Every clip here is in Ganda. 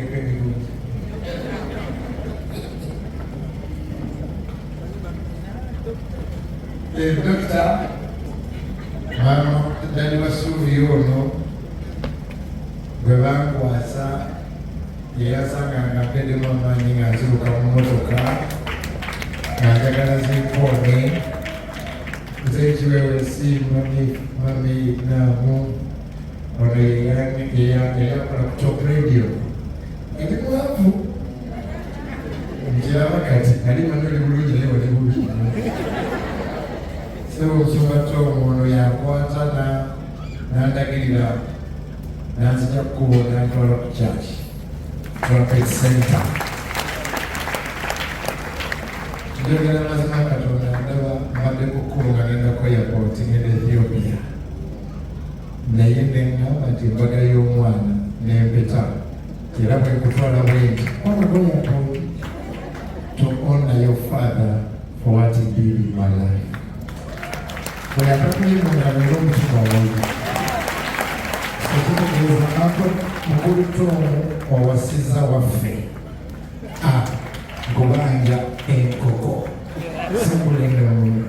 kwenye Dr. Mama Dani Wasubi ono bwe bankwasa yeyasanga nga mpeddemu amaanyi nga nziruka mu mmotoka nga njagala zinkoone nze ekiwewe si mami naamu ono yeyakola ku top radio eri mwavu nkiraba kati ali manoli bulungi naye wali bubi sebusubato ono yakwata nandagirira nanzija kkubo nantwala ku church Prophet Center njogera mazima katonda ndaba mbadde ku kkubo nga nendako airport ngenda Ethiopia naye neŋŋamba nti embaga y'omwana n'empeta era bwe kutwala bwenti onagoyatold to honor your father for what he did in my life bweyatakulimuna leero omutima wange okutegeeza ako mukulutoomu owasiza waffe ngobanja enkoko sikulenda muno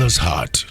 mother's heart.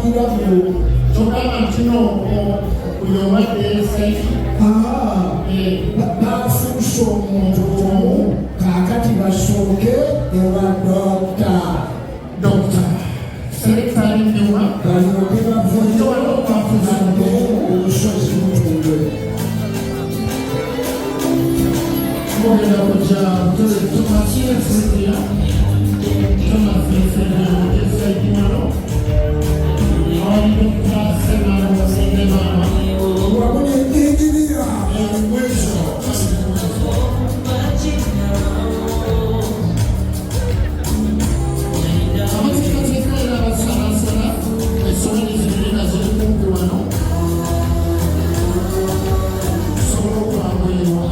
tulagira mu kyokama kino oyowadde esaifi bafuusa omuntu omu kaakati basooke ewa dokita serekitalimbiwa balyoke bavunde olusozi lutundwe ogenda kujja tumasire fulira tumasirefeesaidi wano awali dokita semano sendemama wamu n'enjingirira ebiwezo amateekateeka era abasalasala essowaani zirina ziri kumpi wano sobola okwabwirwa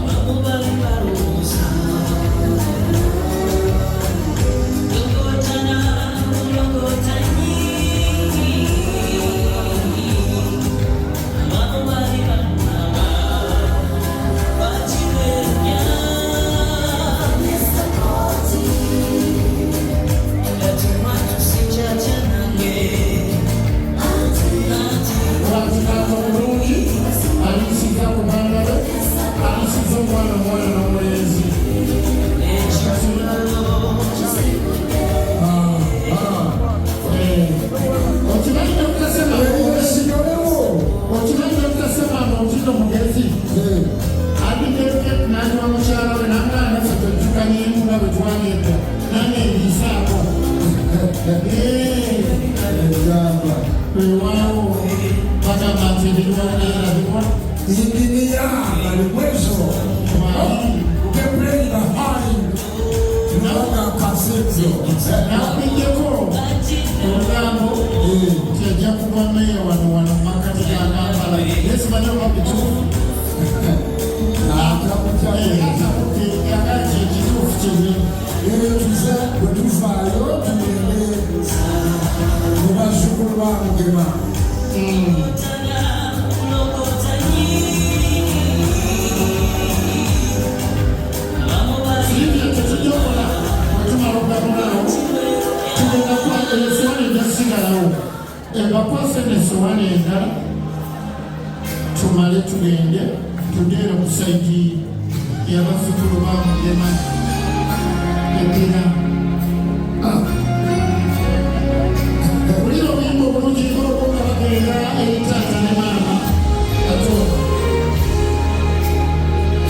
inginia malimwezo ukebrei bahari tunaona kasivyo napijeko ogambo tejja kuba meya wano makati gagambala esimanyoba bituufu agaki ekituufu kiri tuze bwetuvaayo tugende mu bazzukulu ba Mugema ebakwase nesowaani endala tumale tugende tugeere ku saidi yabazzukulu ba Mugema egera bulira obuyimba obulungi ng'obunga bagenda eri taata ne maama atoka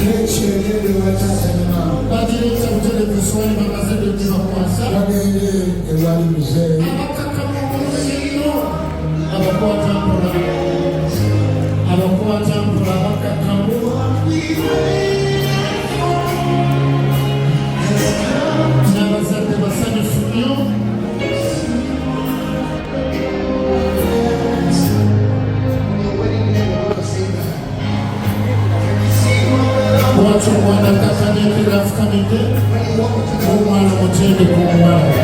ekyerere wa taata ne maama bagireeta buterevu esowaani bamaze byegibakwasa bagende ewali muzeeyi abakwata mpola bakakamu n'abazadde basanyufu nnyo lwaki omwana kakanyekera afukamidde omwana omutende ku muwala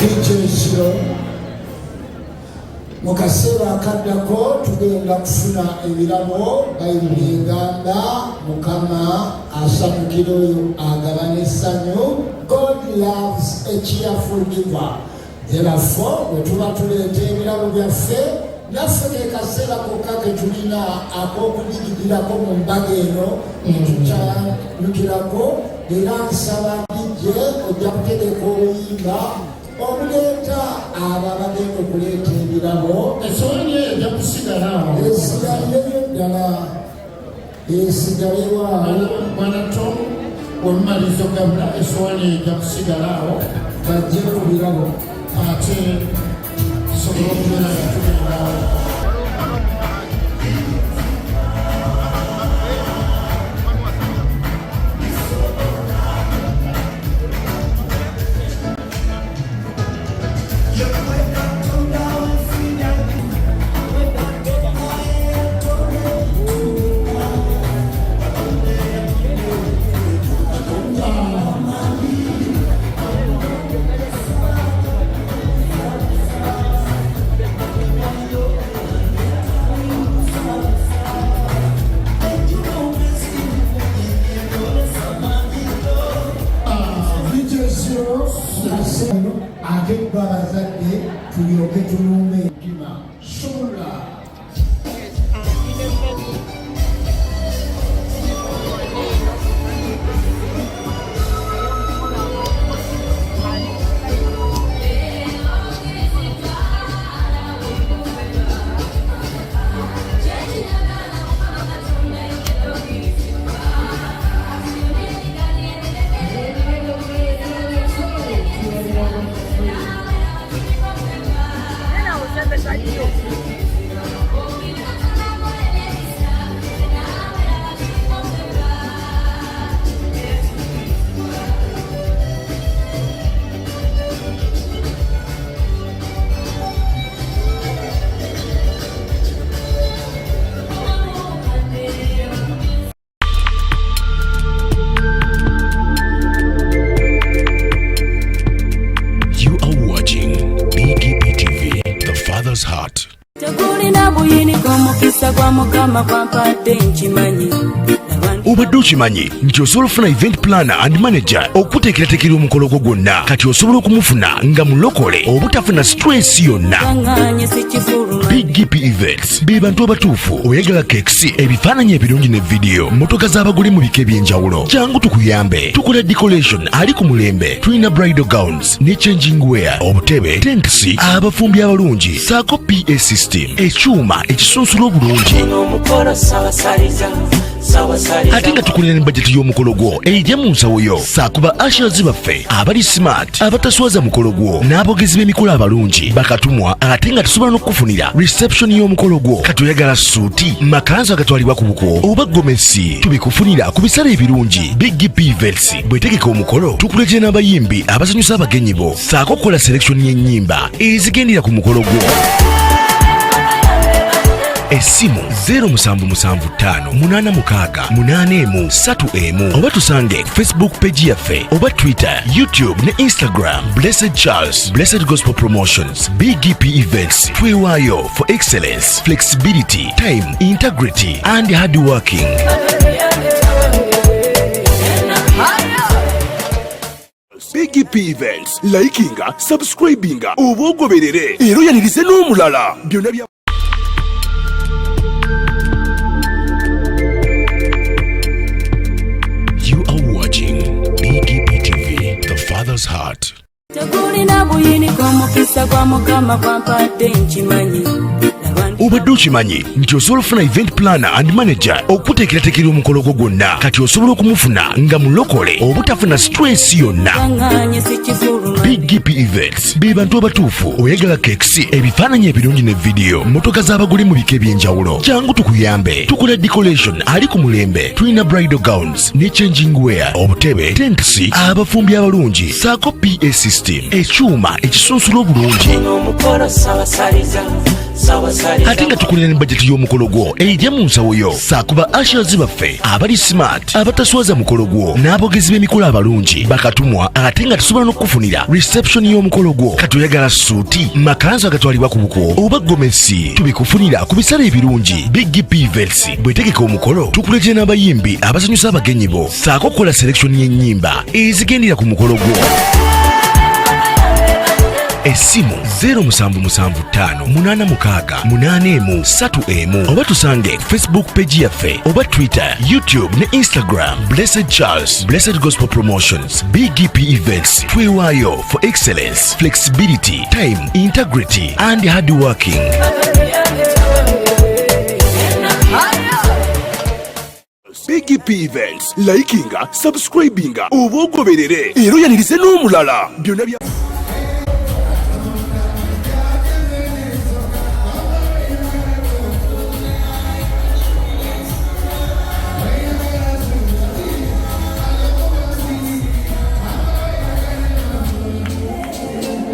ekyo mu kaseera akaddako tugenda kufuna ebirabo bayibuli egamba mukama asanyukira oyo agabana essanyu. God loves a cheerful giver. Therefo bwe tuba tuleeta ebirabo byaffe naffe ke kaseera kokka ke tulina ak'okudigigirako mu mbaga eno netukyanyukirako era nsaba dijje ojja kutereka oluyimba obuleeta abo abagenda okuleeta ebirabo esowaani eyo ejja kusigalawo esigaleyo ddala esigalewawo mwanato wemumaliza ogabula esowaani eyo ejja kusigalawo bajje ku birabo ate tusobola okubeera nga tugendawo tuweereddwa abazadde tulyoke tulume entima sola. Heart. Obadde okimanyi nti osobola okufuna event planner and manager okuteekerateekera omukolo gwo gwonna kati osobola okumufuna nga mulokole obutafuna stress yonna. BGP Events be bantu abatuufu oyagala kekisi ebifaananyi ebirungi ne vidiyo mmotoka z'abagole mu bika eby'enjawulo. Jangu tukuyambe tukola decoration ali ku mulembe, tulina bridal gowns ne changing wear, obutebe, tents, abafumbi abalungi saako PA system, ekyuma ekisunsula obulungi. Ate nga tukulira ne bajeti y'omukolo gwo ejja mu nsawo yo saakuba ashers baffe abali smart abataswaza mukolo gwo n'abogezi b'emikolo abalungi bakatumwa ate nga tusobola n'okufunira reception y'omukolo gwo kati oyagala suuti makanzu agatwalibwa ku buko oba gomesi tubikufunira ku bisale ebirungi. BGP Events bwetegeka omukolo tukuletera n'abayimbi abasanyusa abagenyi bo saako kukola selection y'ennyimba ezigendera ku mukolo gwo. Essimu 07758683 oba tusange Facebook page yaffe oba Twitter, YouTube ne Instagram. Blessed Charles, Blessed Gospel Promotions, BGP Events. Twewaayo for excellence, flexibility, time, integrity and hard working. BGP Events, likinga, subscribinga, oba ogoberere era oyanirize n'omulala byonna bya Father's Heart. Obadde okimanyi nti osobola okufuna event planner and manager okuteekerateekera omukolo gwo gwonna kati osobola okumufuna nga mulokole obutafuna stress yonna. BGP Events be bantu abatuufu oyagala kekisi ebifaananyi ebirungi ne vidiyo mmotoka z'abagole mu bika eby'enjawulo. Jangu tukuyambe tukola decoration ali ku mulembe, tulina bridal gowns ne changing wear, obutebe, tents, abafumbi abalungi saako PA system, ekyuma ekisunsula obulungi. Ate nga tukulira ne bajeti y'omukolo gwo ejja mu nsawo yo saakuba ashers baffe abali smart abataswaza mukolo gwo n'abogezi b'emikolo abalungi bakatumwa ate nga tusobola n'okufunira reception y'omukolo gwo kati oyagala suuti makanzu agatwalibwa ku buko oba gomesi tubikufunira ku bisale ebirungi. BGP Events bwetegeka omukolo tukuletera n'abayimbi abasanyusa abagenyi bo saako kukola selection y'ennyimba ezigendera ku mukolo gwo. Essimu 07758683 oba tusange Facebook page yaffe oba Twitter, YouTube ne Instagram. Blessed Charles, Blessed Gospel Promotions, BGP Events. Twewaayo for excellence, flexibility, time, integrity and hard working. BGP Events, likinga, subscribinga, oba ogoberere era oyanirize n'omulala byonna bya